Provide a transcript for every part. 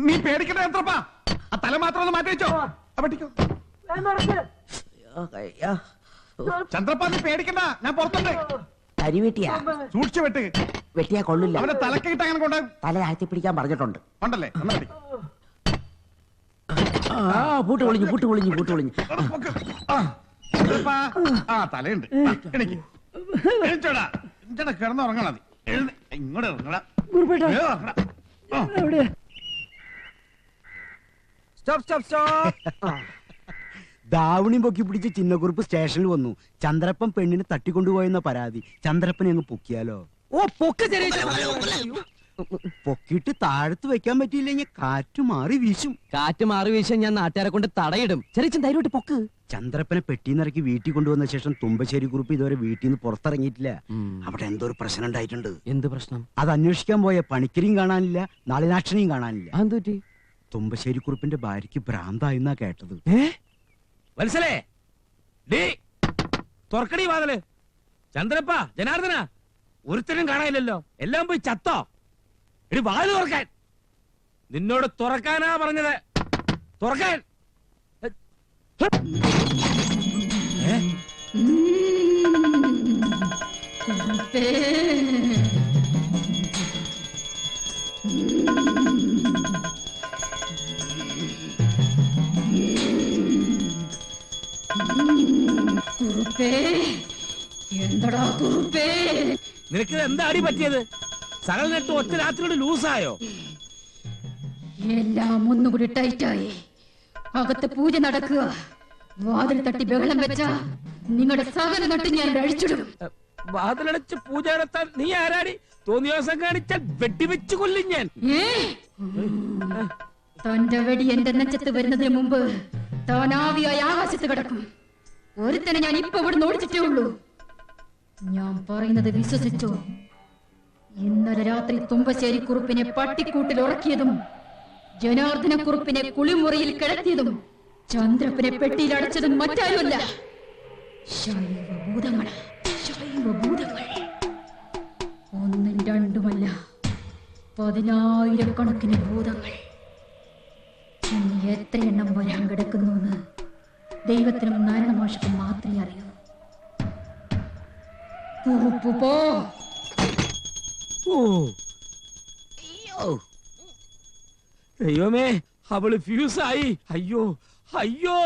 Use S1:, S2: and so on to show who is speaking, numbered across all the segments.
S1: നീ പേടിക്കണ്ട ചന്ദ്രപ്പാ, ആ തല മാത്രം ഒന്ന് മാറ്റി വെച്ചോ. വെട്ടിക്കോ ചന്ദ്രപ്പാ, നീ പേടിക്കണ്ട, ഞാൻ പുറത്തുണ്ട്.
S2: അരി വെട്ടിയാ
S1: സൂക്ഷിച്ചു വെട്ട്.
S2: വെട്ടിയാ കൊള്ളില്ല.
S1: അവനെ തലക്കിട്ട് അങ്ങനെ കൊണ്ട്
S2: തല താഴ്ത്തി പിടിക്കാൻ പറഞ്ഞിട്ടുണ്ട്.
S1: ഉണ്ടല്ലേ?
S2: പൂട്ട് പൊളിഞ്ഞു.
S1: തലയുണ്ട്. എണിച്ചോടാ, കിടന്നുറങ്ങണ. ഇങ്ങോട്ട് ഇറങ്ങടാ.
S3: ദാവണി പൊക്കി പിടിച്ച് ചിന്നക്കുറുപ്പ് സ്റ്റേഷനിൽ വന്നു. ചന്ദ്രപ്പൻ പെണ്ണിനെ തട്ടിക്കൊണ്ടുപോയെന്ന പരാതി. ചന്ദ്രപ്പനെ അങ്ങ് പൊക്കിയാലോ? പൊക്കിയിട്ട് താഴത്ത് വെക്കാൻ പറ്റിയില്ലെങ്കിൽ കാറ്റ് മാറി വീശും.
S4: കാറ്റ് മാറി വീശാൻ ഞാൻ നാട്ടുകാരെ കൊണ്ട് തടയിടും. ചെറിയ ധൈര്യമായിട്ട് പൊക്ക്.
S3: ചന്ദ്രപ്പനെ പെട്ടിന്നിറക്കി വീട്ടിൽ കൊണ്ടുവന്ന ശേഷം തുമ്പശ്ശേരി കുറുപ്പ് ഇതുവരെ വീട്ടിൽ നിന്ന് പുറത്തിറങ്ങിയിട്ടില്ല. അവിടെ എന്തോ ഒരു പ്രശ്നം ഉണ്ടായിട്ടുണ്ട്.
S4: എന്ത് പ്രശ്നം?
S3: അത് അന്വേഷിക്കാൻ പോയ പണിക്കരിയും കാണാനില്ല, നളിനാക്ഷനെയും കാണാനില്ല.
S4: അതെന്തുപറ്റി?
S3: തുമ്പശ്ശേരി കുറുപ്പിന്റെ ഭാര്യയ്ക്ക് ഭ്രാന്തായിന്നാ കേട്ടത്.
S5: വത്സലേ, തുറക്കടി വാതില്. ചന്ദ്രപ്പ, ജനാർദ്ദന, ഒരുത്തരും കാണാനില്ലല്ലോ. എല്ലാം പോയി ചത്തോ? എടി വാതിൽ തുറക്കാൻ. നിന്നോട് തുറക്കാനാ പറഞ്ഞത്. തുറക്കാൻ.
S6: എന്താടാ കുറുപ്പേ,
S5: നിനക്ക് എന്താടി പറ്റിയത്? സകൽ നെട്ട് ഒറ്റ രാത്രിയോട് ലൂസായോ?
S6: എല്ലാം ഒന്നുകൂടി ടൈറ്റായി. അകത്ത് പൂജ നടക്കുക. വാതിൽ തട്ടി ബഹളം വെച്ച നിങ്ങളുടെ സകല നട്ട് ഞാൻ അഴിച്ചിടും.
S5: വാതിലടച്ച് പൂജ നടത്താൻ നീ ആരാടി? തോന്നിയ ദിവസം കാണിച്ചാൽ വെട്ടിവെച്ചു കൊല്ലും ഞാൻ.
S6: തന്റെ വെടി എന്റെ നെഞ്ചത്ത് വരുന്നതിന് മുമ്പ് താനാവിയായി ആകാശത്ത് കിടക്കും. ഒരുത്തനെ ഞാൻ ഇപ്പൊ ഇവിടെ ഓടിച്ചിട്ടേ ഉള്ളൂ. ഞാൻ പറയുന്നത് വിശ്വസിച്ചോ? ഇന്നലെ രാത്രി തുമ്പശ്ശേരി കുറുപ്പിനെ പട്ടിക്കൂട്ടിൽ ഉറക്കിയതും ജനാർദ്ദന കുറുപ്പിനെ കുളിമുറിയിൽ കിടത്തിയതും ചന്ദ്രപ്പനെ പെട്ടിയിൽ അടച്ചതും മറ്റാരുമല്ല, ശൈവഭൂതങ്ങൾ. ഒന്നും രണ്ടുമല്ല, 10,000 ഭൂതങ്ങൾ. ഇനി എത്ര എണ്ണം വരാൻ കിടക്കുന്നു എന്ന് ദൈവത്തിനും നാരായണമാഷക്കും മാത്രമേ അറിയൂ. കുറുപ്പ് പോ.
S5: ദൈവമേ, അവള് ഫ്യൂസായി. അയ്യോ അയ്യോ.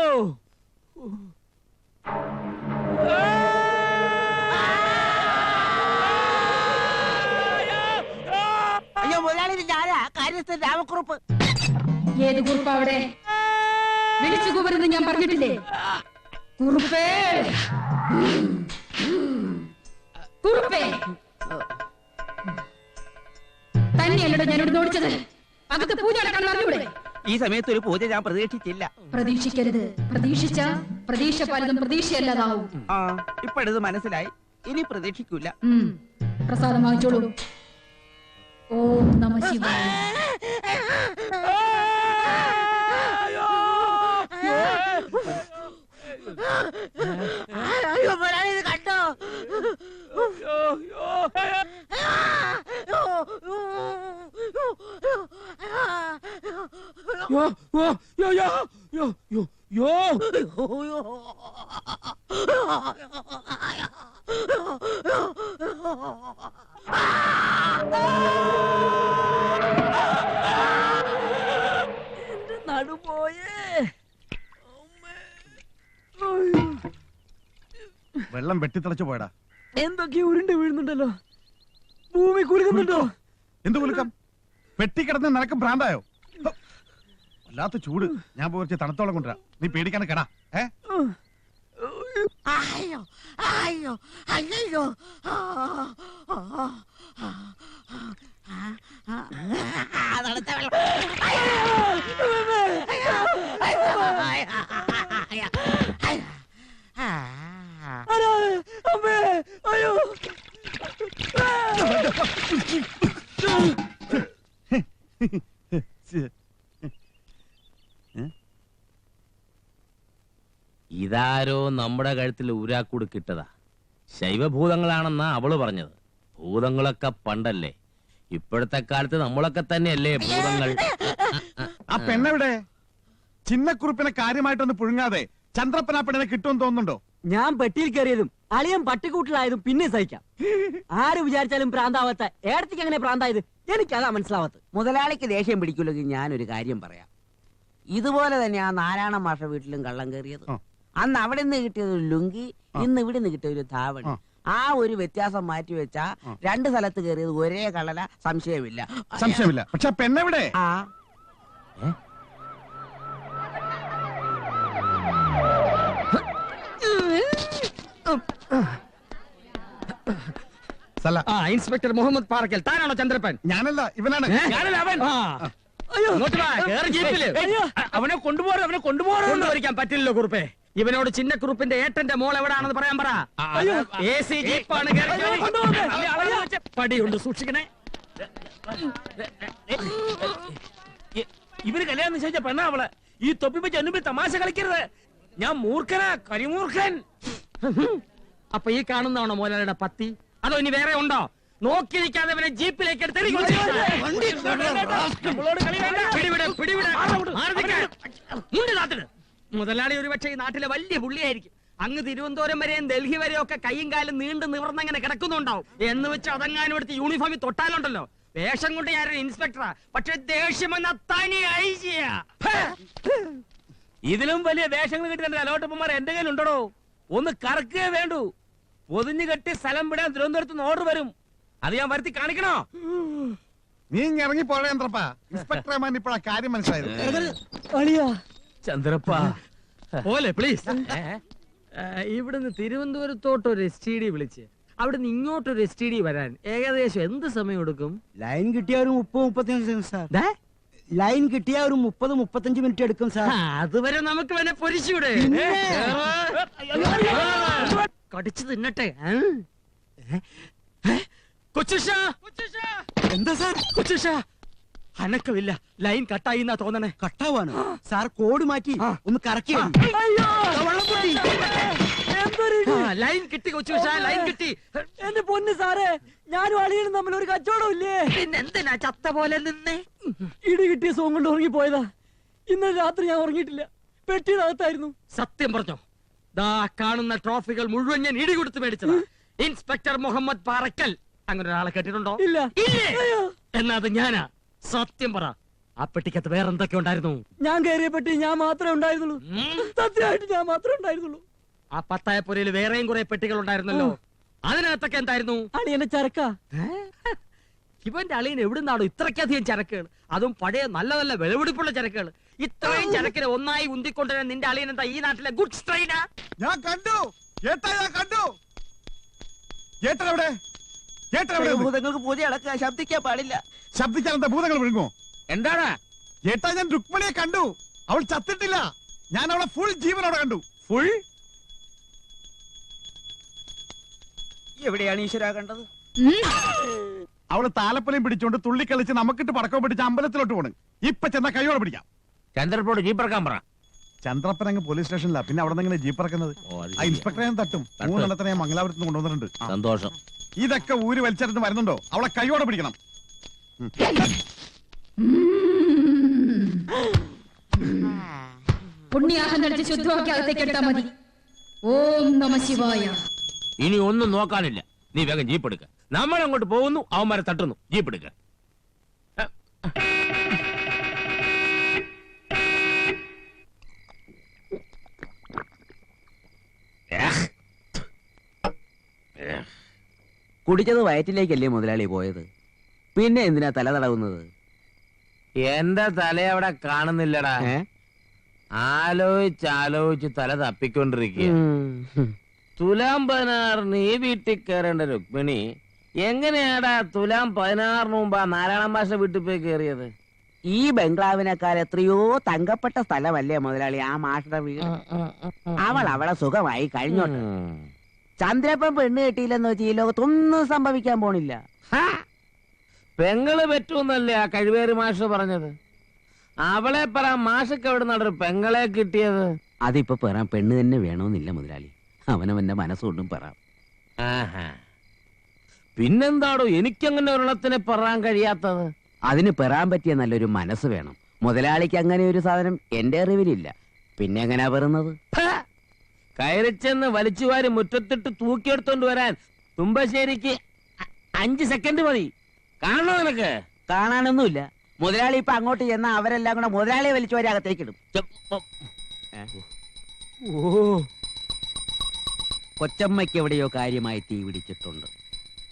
S2: അയ്യോ മുതലാളി, ഞാനാ കാര്യസ്ഥൻ രാമക്കുറുപ്പ്.
S6: ഏത് കുറുപ്പ് അവിടെ? വിളിച്ചു കൂവരുന്ന് ഞാൻ പറഞ്ഞിട്ടില്ലേ? കുറുപ്പേ, കുറുപ്പേ, തന്നെയല്ലോ ഞാനോട് ഓടിച്ചത്. അകത്ത് പൂജ നടക്കാൻ അറിഞ്ഞൂടെ?
S2: ഈ സമയത്ത് ഒരു പൂജ ഞാൻ പ്രതീക്ഷിച്ചില്ല.
S6: പ്രതീക്ഷിക്കരുത്. പ്രതീക്ഷിച്ച പ്രതീക്ഷ പലതും പ്രതീക്ഷയല്ലാതാവും.
S2: ഇപ്പോഴത് മനസ്സിലായി. ഇനി പ്രതീക്ഷിക്കൂല.
S6: പ്രസാദം വാങ്ങിച്ചോളൂ. ഓം നമ ശിവായ.
S2: അയ്യോ മുതലാളി, ഇത് കണ്ടോ? നടുപോയേ.
S1: വെള്ളം വെട്ടിത്തിളച്ചു പോയടാ.
S4: എന്തൊക്കെയോ ഉരുണ്ട് വീഴുന്നുണ്ടല്ലോ. ഭൂമി കുലുക്കുന്നുണ്ടോ?
S1: എന്ത് കുലുക്കം? പെട്ടിക്കിടന്ന് നിനക്ക് ഭ്രാന്തായോ? വല്ലാത്ത ചൂട്. ഞാൻ പോയി തണുത്തോളം കൊണ്ടുവരാം. നീ പേടിക്കാണ് കടാ.
S2: അയ്യോ അയ്യോ അയ്യോ. തണുത്ത വെള്ളം.
S4: അമ്മേ, അയ്യോ.
S5: ഇതാരോ നമ്മുടെ കഴുത്തിൽ ഊരാക്കൂട് കിട്ടതാ. ശൈവഭൂതങ്ങളാണെന്നാ അവള് പറഞ്ഞത്. ഭൂതങ്ങളൊക്കെ പണ്ടല്ലേ. ഇപ്പോഴത്തെ കാലത്ത് നമ്മളൊക്കെ തന്നെയല്ലേ ഭൂതങ്ങൾ.
S1: ആ പെണ്ണെവിടെ? ചിന്നക്കുറുപ്പിനെ കാര്യമായിട്ടൊന്ന് പുഴുങ്ങാതെ ചന്ദ്രപ്പൻ ആ പെണ്ണിനെ കിട്ടുമെന്ന് തോന്നുന്നുണ്ടോ?
S4: ഞാൻ പെട്ടിയിൽ കയറിയതും അളിയൻ പട്ടിക്കൂട്ടിലായതും പിന്നെ സഹിക്കാം. ആര് വിചാരിച്ചാലും പ്രാന്താവാത്ത ഏടത്തേക്ക് എങ്ങനെ പ്രാന്തായത് എനിക്കതാ മനസ്സിലാവാത്തത്.
S2: മുതലാളിക്ക് ദേഷ്യം പിടിക്കില്ലെങ്കിൽ ഞാനൊരു കാര്യം പറയാം. ഇതുപോലെ തന്നെ ആ നാരായണ മാഷ വീട്ടിലും കള്ളം കയറിയത്. അന്ന് അവിടെ നിന്ന് കിട്ടിയത് ഒരു ലുങ്കി, ഇന്ന് ഇവിടെ നിന്ന് കിട്ടിയ ഒരു ധാവണി. ആ ഒരു വ്യത്യാസം മാറ്റി വെച്ചാ രണ്ട് സ്ഥലത്ത് കയറിയത് ഒരേ കള്ളല, സംശയമില്ല.
S1: സംശയമില്ല. പക്ഷെ ആ പെണ്ണെവിടെ?
S2: ആ
S5: ഇൻസ്പെക്ടർ മുഹമ്മദ് പാറക്കൽ, താനാണോ ചന്ദ്രപ്പൻ?
S1: ഞാനല്ല, ഇവനാണ്.
S5: ഞാനല്ല അവൻ. ഇങ്ങോട്ട് വാ, കേറ് ജീപ്പില്. അവനെ കൊണ്ടുപോകാൻ പറ്റില്ലല്ലോ കുറുപ്പേ. ഇവനോട് ചിന്നക്കുറുപ്പിന്റെ ഏട്ടന്റെ മോൾ എവിടാണെന്ന് പറയാൻ പറ. AC ജീപ്പാണ്. പടിയുണ്ട്, സൂക്ഷിക്കണേ. ഇവര് കല്യാണം നിശ്ചയിച്ച പെണ്ണാ അവള്. ഈ തൊപ്പി വെച്ച് എന്നുമ്പിൽ തമാശ കളിക്കരുത്. ഞാൻ മൂർഖനാ, കരിമൂർഖൻ. അപ്പൊ ഈ കാണുന്നതാണോ മോലാലിയുടെ പത്തി? അതോ ഇനി വേറെ ഉണ്ടോ? നോക്കിയിരിക്കാതെ ഇവനെ ജീപ്പിലേക്ക് എടുത്ത് മുതലാളി ഒരുപക്ഷെ ഈ നാട്ടിലെ വലിയ പുള്ളിയായിരിക്കും. അങ്ങ് തിരുവനന്തപുരം വരെയും ഡൽഹി വരെയും ഒക്കെ കൈയും കാലും നീണ്ടു നിവർന്നങ്ങനെ കിടക്കുന്നുണ്ടാവും. എന്ന് വെച്ച് അതങ്ങാനും എടുത്ത് യൂണിഫോമിൽ തൊട്ടാലുണ്ടല്ലോ. വേഷം കൊണ്ട് ഞാനൊരു ഇൻസ്പെക്ടറാ, പക്ഷെ ദേഷ്യമെന്ന തനി ഐജിയാ. ഇതിലും വലിയ വേഷങ്ങൾ കിട്ടിയ അലോട്ടപ്പന്മാർ എന്റെ കയ്യിലുണ്ടോ? ഒന്ന് കറക്കേ വേണ്ടു. പൊതിഞ്ഞു കെട്ടി സ്ഥലം വിടാൻ തിരുവനന്തപുരത്ത് ഓർഡർ വരും. അത് ഞാൻ വരുത്തി കാണിക്കണോ?
S1: നീ ഇറങ്ങി പോഴ ചന്ദ്രപ്പ. ഇൻസ്പെക്ടർമാൻ ഇപ്പോഴാ കാര്യം മനസ്സിലായത്.
S5: ചന്ദ്രപ്പ പോലെ പ്ലീസ്. ഇവിടുന്ന് തിരുവനന്തപുരത്തോട്ട് ഒരു STD വിളിച്ച് അവിടുന്ന് ഇങ്ങോട്ടൊരു STD വരാൻ ഏകദേശം എന്ത് സമയം എടുക്കും?
S3: ലൈൻ കിട്ടിയ ഒരു 30-35 സാർ. ലൈൻ കിട്ടിയ ഒരു 30-35 മിനിറ്റ് എടുക്കും സാർ.
S5: അതുവരെ നമുക്ക് വേണേ പൊരിച്ചൂടെ? കടിച്ചു തിന്നട്ടെ.
S3: എന്താ സാർ?
S5: കൊച്ചുഷ അനക്കമില്ല. ലൈൻ കട്ടായി എന്നാ തോന്നണേ.
S3: കട്ടാവാണ് സാർ. കോഡ് മാറ്റി ഒന്ന് കറക്കി.
S5: ലൈൻ കിട്ടി കൊച്ചുഷ, ലൈൻ കിട്ടി.
S4: എന്റെ പൊന്ന് സാറേ, ഞാനും അളിയനും തമ്മിൽ ഒരു കച്ചവടം ഇല്ലേ?
S5: പിന്നെന്തിനാ ചത്ത പോലെ നിന്നേ?
S4: ഇടി കിട്ടിയ സോം കൊണ്ട് ഉറങ്ങിപ്പോയതാ. ഇന്നലെ രാത്രി ഞാൻ ഉറങ്ങിയിട്ടില്ല, പെട്ടിയകത്തായിരുന്നു.
S5: സത്യം പറഞ്ഞോ? ദാ കാണുന്ന ട്രോഫികൾ മുഴുവൻ ഞാൻ ഇടി കൊടുത്ത് മേടിച്ചതാ. ഇൻസ്പെക്ടർ മുഹമ്മദ് പാറക്കൽ. അങ്ങനെ ഒരാളെ കേട്ടിട്ടുണ്ടോ?
S4: ഇല്ല.
S5: എന്നാ അത് ഞാനാ. സത്യം പറ, ആ പെട്ടിക്കകത്ത് വേറെ എന്തൊക്കെ ഉണ്ടായിരുന്നു?
S4: ഞാൻ കയറിയ പെട്ടി ഞാൻ മാത്രമേ ഉണ്ടായിരുന്നുള്ളൂ. സത്യമായിട്ട് ഞാൻ മാത്രമേ ഉണ്ടായിരുന്നുള്ളൂ.
S5: ആ പത്തായപ്പുരയിൽ വേറെയും കുറെ പെട്ടികൾ ഉണ്ടായിരുന്നല്ലോ. അതിനകത്തൊക്കെ എന്തായിരുന്നു?
S4: അളിയന്റെ ചരക്ക.
S5: ഇവന്റെ അളിയൻ എവിടുന്നാണോ ഇത്രയ്ക്കധികം ചരക്കുകൾ? അതും പഴയ നല്ല നല്ല വിളവെടുപ്പുള്ള ചരക്കുകൾ. ഇത്രയും ചരക്കിനെ ഒന്നായി ഉന്തിക്കൊണ്ടുവരാൻ നിന്റെ അളിയൻ എന്താ ഈ നാട്ടിലെ ഗുഡ്സ് ട്രെയിനാ?
S1: ഞാൻ കണ്ടു ഏട്ടാ, ഞാൻ കണ്ടു. ഏട്ടനെവിടെ? ഏട്ടനെവിടെ?
S2: ഭൂതങ്ങൾക്ക് പൂജ അടക്കാൻ ശബ്ദിക്കാൻ പാടില്ല.
S1: ശബ്ദിച്ചാൽ എന്താ ഭൂതങ്ങൾ വിഴുങ്ങോ?
S5: എന്താടാ?
S1: ഏട്ടാ, ഞാൻ രുക്മിണിയെ കണ്ടു. അവൾ ചത്തിട്ടില്ല. ഞാൻ അവളെ ഫുൾ ജീവനോടെ കണ്ടു.
S5: ഫുൾ?
S2: എവിടെയാണ് ഈശ്വര കണ്ടത്?
S1: അവള് താലപ്പൊലിയും പിടിച്ചോണ്ട് തുള്ളിക്കളിച്ച് നമുക്കിട്ട് പടക്കം പിടിച്ച് അമ്പലത്തിലോട്ട് പോണ്. ഇപ്പൊ ചെന്ന കൈയോടെ പിടിക്കാം.
S5: ചന്ദ്രപ്പോട് ജീപ്പിറക്കാൻ പറ.
S1: ചന്ദ്രപ്പൻ അങ്ങ് പോലീസ് സ്റ്റേഷനിലാ. പിന്നെ അവിടെ നിന്ന് ജീപ്പ് ഇറക്കുന്നത്. ആ ഇൻസ്പെക്ടറെ ഞാൻ തട്ടും. 3 എണ്ണത്തിനെ ഞാൻ മംഗലാപുരത്ത് നിന്ന് കൊണ്ടുവന്നിട്ടുണ്ട്.
S5: സന്തോഷം.
S1: ഇതൊക്കെ ഊര് വലിച്ചെടുത്ത് വരുന്നുണ്ടോ? അവളെ കൈയോടെ പിടിക്കണം.
S6: പുണ്യാഹം നടിച്ച് ശുദ്ധമാക്കി അകത്തേക്ക് എടുത്താൽ മതി. ഓം നമ ശിവായ.
S5: ഇനി ഒന്നും നോക്കാനില്ല. നീ വേഗം ജീപ്പ് എടുക്ക. നമ്മൾ അങ്ങോട്ട് പോകുന്നു, അവന്മാരെ തട്ടുന്നു. ജീപ്പ് എടുക്ക.
S2: കുടിച്ചത് വയറ്റിലേക്കല്ലേ മുതലാളി പോയത്? പിന്നെ എന്തിനാ തല തടവുന്നത്?
S5: എന്റെ തല അവിടെ കാണുന്നില്ലടാ. ആലോചിച്ച് തല തപ്പിക്കൊണ്ടിരിക്കുക. തുലാം 16 ഈ വീട്ടിൽ കയറേണ്ട രുക്മിണി എങ്ങനെയാടാ തുലാം 16 മുമ്പ് ആ നാരായണ മാഷ വീട്ടിൽ പോയി കയറിയത്?
S2: ഈ ബംഗ്ലാവിനേക്കാൾ എത്രയോ തങ്കപ്പെട്ട സ്ഥലമല്ലേ മുതലാളി ആ മാഷയുടെ വീട്. അവൾ അവളെ സുഖമായി കഴിഞ്ഞോട്ടെ. ചന്ദ്രപ്പൻ പെണ്ണ് കെട്ടിയില്ലെന്ന് വെച്ച് ഈ ലോകത്തൊന്നും സംഭവിക്കാൻ പോണില്ല.
S5: പെങ്ങള് പറ്റൂന്നല്ലേ ആ കഴിവേറ് മാഷ് പറഞ്ഞത്? അവളെ പറ, മാഷക്ക് എവിടെ നടൊരു പെങ്ങളെ കിട്ടിയത്?
S2: അതിപ്പോ പറയാൻ പെണ്ണ് തന്നെ വേണമെന്നില്ല മുതലാളി. അവനവന്റെ മനസ്സുകൊണ്ടും പറ. പിന്നെന്താടോ എനിക്കങ്ങനെ ഒരെണ്ണത്തിനെ പെറാൻ കഴിയാത്തത്? അതിന് പെറാൻ പറ്റിയ നല്ലൊരു മനസ്സ് വേണം. മുതലാളിക്ക് അങ്ങനെ ഒരു സാധനം എന്റെ അറിവിലില്ല. പിന്നെ എങ്ങനെയാ പെറുന്നത്? കയറിച്ചെന്ന് വലിച്ചുവാരി മുറ്റത്തിട്ട് തൂക്കിയെടുത്തോണ്ട് വരാൻ തുമ്പശ്ശേരിക്ക് 5 സെക്കൻഡ് മതി. കാണണോ നിനക്ക്? കാണാനൊന്നുമില്ല. മുതലാളി ഇപ്പൊ അങ്ങോട്ട് ചെന്നാ അവരെല്ലാം കൂടെ മുതലാളിയെ വലിച്ചുവാരി അകത്തേക്കിടും. കൊച്ചമ്മയ്ക്ക് എവിടെയോ കാര്യമായി തീ പിടിച്ചിട്ടുണ്ട്.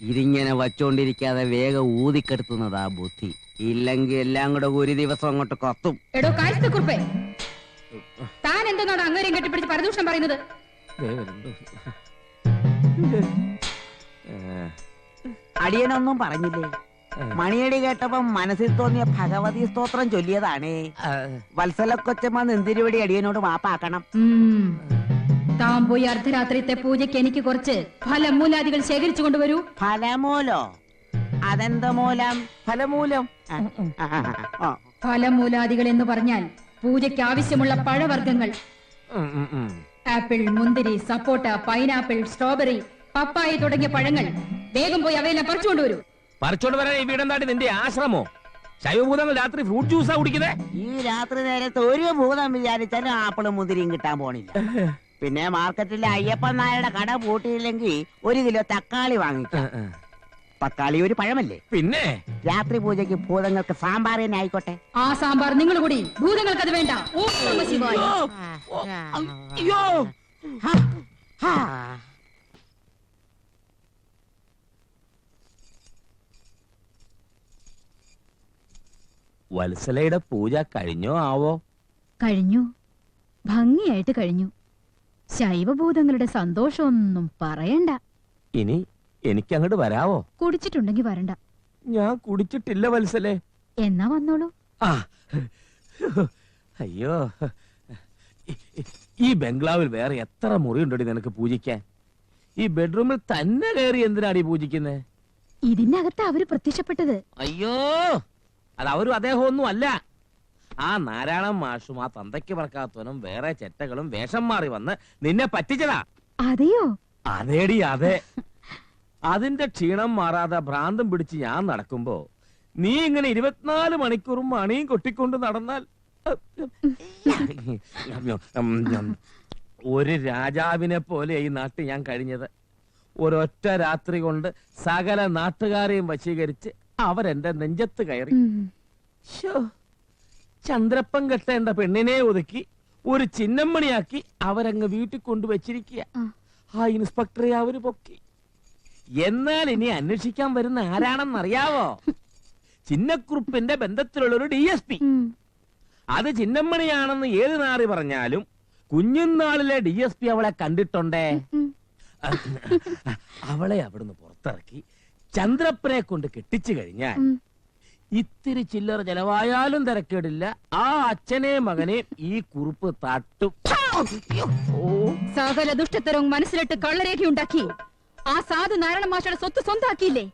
S2: ഇതിങ്ങനെ വച്ചോണ്ടിരിക്കാതെ വേഗം ഊതിക്കെടുത്തുന്നതാ ബുദ്ധി. ഇല്ലെങ്കിൽ എല്ലാം കൂടെ ഒരു ദിവസം അങ്ങോട്ട് കത്തും.
S6: എടോ കാഴ്ചക്കുറിപ്പേ, താൻ എന്തെന്നോട് അങ്ങനെയും കെട്ടിപ്പിടിച്ച് പരദൂഷണം പറയുന്നത്?
S2: അടിയനൊന്നും പറഞ്ഞില്ലേ? മണിയടി കേട്ടപ്പം മനസ്സിൽ തോന്നിയ ഭഗവതി സ്തോത്രം ചൊല്ലിയതാണേ. വത്സല കൊച്ചമ്മ നെന്തിരുവടി അടിയനോട് മാപ്പാക്കണം.
S6: താൻ പോയി അർദ്ധരാത്രിത്തെ പൂജയ്ക്ക് എനിക്ക് കുറച്ച് ഫലമൂലാദികൾ ശേഖരിച്ചു കൊണ്ടുവരൂ.
S2: ഫലമൂലോ? അതെന്ത മൂലം? ഫലമൂലം.
S6: ഫലമൂലാദികൾ എന്ന് പറഞ്ഞാൽ പൂജയ്ക്ക് ആവശ്യമുള്ള പഴവർഗ്ഗങ്ങൾ. ആപ്പിൾ, മുന്തിരി, സപ്പോട്ട, പൈനാപ്പിൾ, സ്ട്രോബെറി, പപ്പായ തുടങ്ങിയ പഴങ്ങൾ. വേഗം പോയി അവയെല്ലാം പറിച്ചുകൊണ്ടുവരൂ.
S7: പറിച്ചോണ്ട് വരാൻ ഈ വീടെന്താണ്ട് നിന്റെ ആശ്രമോ? ശൈവഭൂതങ്ങൾ രാത്രി ഫ്രൂട്ട് ജ്യൂസാ കുടിക്കുന്നേ?
S2: ഈ രാത്രി നേരത്ത് ഒരു ഭൂതം വിചാരിച്ചാലും ആപ്പിളും മുന്തിരിയും കിട്ടാൻ പോണില്ല. പിന്നെ മാർക്കറ്റിലെ അയ്യപ്പൻ നായരുടെ കട പൂട്ടിയില്ലെങ്കിൽ 1 കിലോ തക്കാളി വാങ്ങിക്കാം. തക്കാളി ഒരു പഴമല്ലേ?
S7: പിന്നെ
S2: രാത്രി പൂജയ്ക്ക് ഭൂതങ്ങൾക്ക് സാമ്പാർ തന്നെ ആയിക്കോട്ടെ.
S6: ആ സാമ്പാർ നിങ്ങൾ കൂടി, ഭൂതങ്ങൾക്ക് അത് വേണ്ട. ഓം നമഃ ശിവായ.
S7: അയ്യോ, വത്സലയുടെ പൂജ കഴിഞ്ഞോ ആവോ?
S6: കഴിഞ്ഞു, ഭംഗിയായിട്ട് കഴിഞ്ഞു. ശൈവഭൂതങ്ങളുടെ സന്തോഷമൊന്നും പറയണ്ട.
S7: ഇനി എനിക്ക് അങ്ങോട്ട് വരാവോ?
S6: കുടിച്ചിട്ടുണ്ടെങ്കി വരണ്ട.
S7: ഞാൻ കുടിച്ചിട്ടില്ല വത്സലേ.
S6: എന്നാ വന്നോളൂ.
S7: അയ്യോ, ഈ ബംഗ്ലാവിൽ വേറെ എത്ര മുറിയുണ്ടോ നിനക്ക് പൂജിക്കാൻ? ഈ ബെഡ്റൂമിൽ തന്നെ കയറി എന്തിനാണ് ഈ പൂജിക്കുന്നേ?
S6: ഇതിനകത്ത് അവര് പ്രത്യക്ഷപ്പെട്ടത്.
S7: അയ്യോ, അത് അവരും അദ്ദേഹം ഒന്നും അല്ല. ആ നാരായണൻ മാഷും ആ തന്തയ്ക്ക് പറക്കാത്തവനും വേറെ ചെറ്റകളും വേഷം മാറി വന്ന് നിന്നെ പറ്റിച്ചതാ.
S6: അതെയോ?
S7: അതേടി അതെ. അതിന്റെ ക്ഷീണം മാറാതെ ഭ്രാന്തം പിടിച്ച് ഞാൻ നടക്കുമ്പോ നീ ഇങ്ങനെ 24 മണിക്കൂറും മണിയും കൊട്ടിക്കൊണ്ട് നടന്നാൽ ഒരു രാജാവിനെ പോലെ ഈ നാട്ടിൽ ഞാൻ കഴിഞ്ഞത്. ഒരൊറ്റ രാത്രി കൊണ്ട് സകല നാട്ടുകാരെയും വശീകരിച്ച് അവരെന്റെ നെഞ്ചത്ത് കയറി. ചന്ദ്രപ്പൻ കെട്ടേണ്ട പെണ്ണിനെ ഒതുക്കി ഒരു ചിന്നമ്മണിയാക്കി അവരങ്ങ് വീട്ടിൽ കൊണ്ടുവച്ചിരിക്കുക. ആ ഇൻസ്പെക്ടറെ അവര് പൊക്കി. എന്നാൽ ഇനി അന്വേഷിക്കാൻ വരുന്ന ആരാണെന്നറിയാവോ? ചിന്നക്കുറുപ്പിന്റെ ബന്ധത്തിലുള്ള ഒരു DSP. അത് ചിന്നമ്മണിയാണെന്ന് ഏത് നാറി പറഞ്ഞാലും കുഞ്ഞുനാളിലെ DSP അവളെ കണ്ടിട്ടുണ്ടേ. അവളെ അവിടുന്ന് പുറത്തിറക്കി ചന്ദ്രപ്പനെ കൊണ്ട് കെട്ടിച്ചു കഴിഞ്ഞാൽ ഇത്തിരി ചില്ലറ ചെലവായാലും തിരക്കേടില്ല. ആ അച്ഛനെയും മകനെയും ഈ കുറുപ്പ് തട്ടും.
S6: സകല ദുഷ്ടത്തരവും മനസ്സിലിട്ട് കള്ളരേഖയുണ്ടാക്കി ആ സാധു നാരായണ മാഷയുടെ സ്വത്ത് സ്വന്താക്കിയില്ലേ?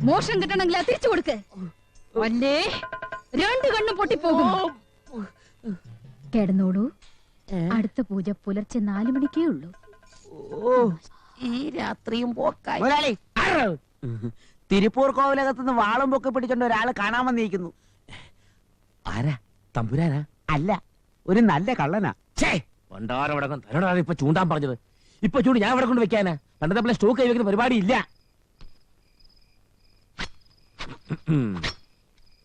S6: മോഷം കിട്ടണമെങ്കിൽ അത് തിരിച്ചു കൊടുക്ക്. അല്ലേ 2 കണ്ണും പൊട്ടിപ്പോകും. കിടന്നോളൂ. അടുത്ത പൂജ പുലർച്ചെ 4 മണിക്കേ ഉള്ളൂ.
S2: ഈ രാത്രിയും പോക്കായി. മുതലാളി, തിരുപ്പൂർ കോവിലകത്തുനിന്ന് വാളും പൊക്കെ പിടിച്ചോണ്ട് ഒരാള് കാണാൻ വന്നിരിക്കുന്നു.
S7: ആരാ? തമ്പുരാനാ?
S2: അല്ല, ഒരു നല്ല കള്ളനാ.
S7: തന്നോടാണ് ഇപ്പൊ ചൂണ്ടാൻ പറഞ്ഞത്. ഇപ്പൊ ചൂട് ഞാൻ ഇവിടെ കൊണ്ട് വെക്കാനാ? പണ്ടത്തെ പോലെ സ്റ്റോക്ക് കൈവയ്ക്കുന്ന പരിപാടി ഇല്ല.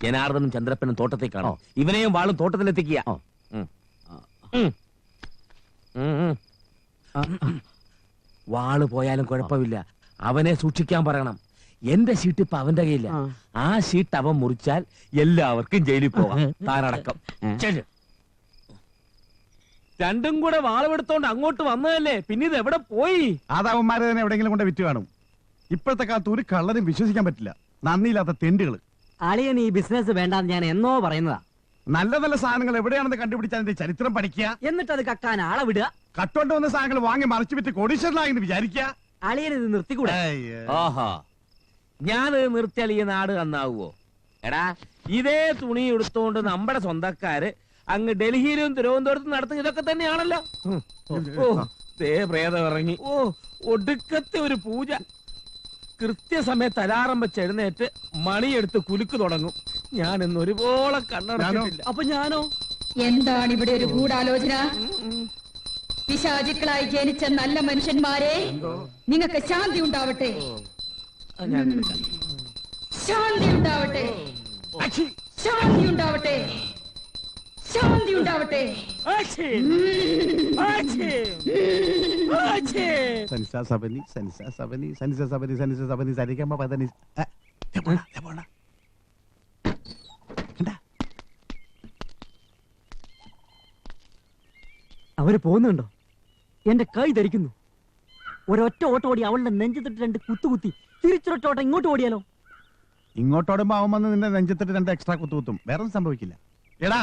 S7: ജനാർദ്ദനും ചന്ദ്രപ്പനും തോട്ടത്തേക്കാണോ? ഇവനെയും വാളും തോട്ടത്തിലെത്തിക്കുക. വാള് പോയാലും കുഴപ്പമില്ല, അവനെ സൂക്ഷിക്കാൻ പറയണം. എന്റെ ഷീട്ട് ഇപ്പൊ അവന്റെ കയ്യില്ല. ആ ഷീട്ട് അവൻ മുറിച്ചാൽ എല്ലാവർക്കും ജയിലിൽ പോകാം, താനടക്കം. രണ്ടും കൂടെ വാളെടുത്തോണ്ട് അങ്ങോട്ട് വന്നതല്ലേ, പിന്നെ ഇത് എവിടെ പോയി?
S1: ആദാവന്മാരെ തന്നെ എവിടെയെങ്കിലും കൊണ്ട് വിറ്റ് കാണും. ഇപ്പോഴത്തെ കാലത്ത് ഒരു കള്ളനും വിശ്വസിക്കാൻ പറ്റില്ല. നന്ദിയില്ലാത്ത തെണ്ടുകള്.
S4: അളിയൻ ഈ ബിസിനസ് വേണ്ടാന്ന് ഞാൻ എന്നോ പറയുന്നതാ.
S1: നല്ല നല്ല സാധനങ്ങൾ എവിടെയാണെന്ന് കണ്ടുപിടിച്ചാൽ അതിന്റെ ചരിത്രം പഠിക്കുക.
S4: എന്നിട്ട് അത് കക്കാൻ ആളെ വിടുക.
S1: കട്ടോണ്ട് വന്ന സാധനങ്ങൾ വാങ്ങി മറിച്ചു വിറ്റ് കോടീശ്വരനായെന്ന് വിചാരിക്കുക.
S4: അളിയൻ ഇത് നിർത്തിക്കൂടെ?
S7: ഓഹോ, ഞാനത് നിർത്തിയാൽ ഈ നാട് നന്നാവുമോ? എടാ, ഇതേ തുണി എടുത്തോണ്ട് നമ്മുടെ സ്വന്തക്കാര് അങ്ങ് ഡൽഹിയിലും തിരുവനന്തപുരത്തും നടത്തുന്ന ഇതൊക്കെ തന്നെയാണല്ലോ. ഓ, പ്രേതം ഇറങ്ങി. ഓ, ഒടുക്കത്തെ ഒരു പൂജ. കൃത്യസമയത്ത് അലാറം വെച്ച് എഴുന്നേറ്റ് മണിയെടുത്ത് കുലുക്ക് തുടങ്ങും. ഞാൻ ഇന്ന് ഒരുപോലെ കണ്ണടച്ചിട്ടില്ല. അപ്പൊ ഞാനോ?
S6: എന്താണ് ഇവിടെ ഒരു ഗൂഢാലോചന? പിശാചുക്കളായി ജനിച്ച നല്ല മനുഷ്യന്മാരെ, നിങ്ങൾക്ക് ശാന്തി ഉണ്ടാവട്ടെ,
S7: ഞാൻ
S6: ശാന്തി ഉണ്ടാവട്ടെ, ശാന്തി ഉണ്ടാവട്ടെ, ശാന്തി ഉണ്ടാവട്ടെ.
S1: സനിസ സബനി സനിസ സബനി സനിസ സബനി സനിസ സബനി സരിഗമ പദനി.
S4: അവര് പോകുന്നുണ്ടോ? എന്റെ കൈ ധരിക്കുന്നു. ഒരൊറ്റ ഓട്ടം ഓടി അവളുടെ നെഞ്ചത്തിട്ട് 2 കുത്തുകുത്തി തിരിച്ചൊരൊറ്റ ഓട്ടം ഇങ്ങോട്ട് ഓടിയാലോ?
S1: ഇങ്ങോട്ടോടുമ്പോ അവൻ വന്ന് നിന്റെ നെഞ്ചത്തിട്ട് 2 എക്സ്ട്രാ കുത്തുകുത്തും. വേറെ ഒന്നും സംഭവിക്കില്ല. എടാ,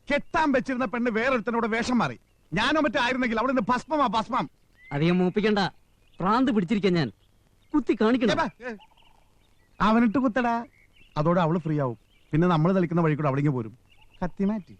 S1: കെട്ടാൻ വെച്ചിരുന്ന പെണ്ണ് വേറൊരുത്തനോട് വേഷം മാറി. ഞാനോ മറ്റോ ആയിരുന്നെങ്കിൽ അവിടെ നിന്ന് ഭസ്മമാ ഭസ്മം.
S4: അധികം മൂപ്പിക്കണ്ട, പ്രാന്ത് പിടിച്ചിരിക്കാൻ ഞാൻ. കുത്തി കാണിക്കണം.
S1: അവനിട്ട് കുത്തടാ, അതോടെ അവള് ഫ്രീ ആവും. പിന്നെ നമ്മൾ കളിക്കുന്ന വഴി കൂടെ അവിടെ പോരും. കത്തി മാറ്റി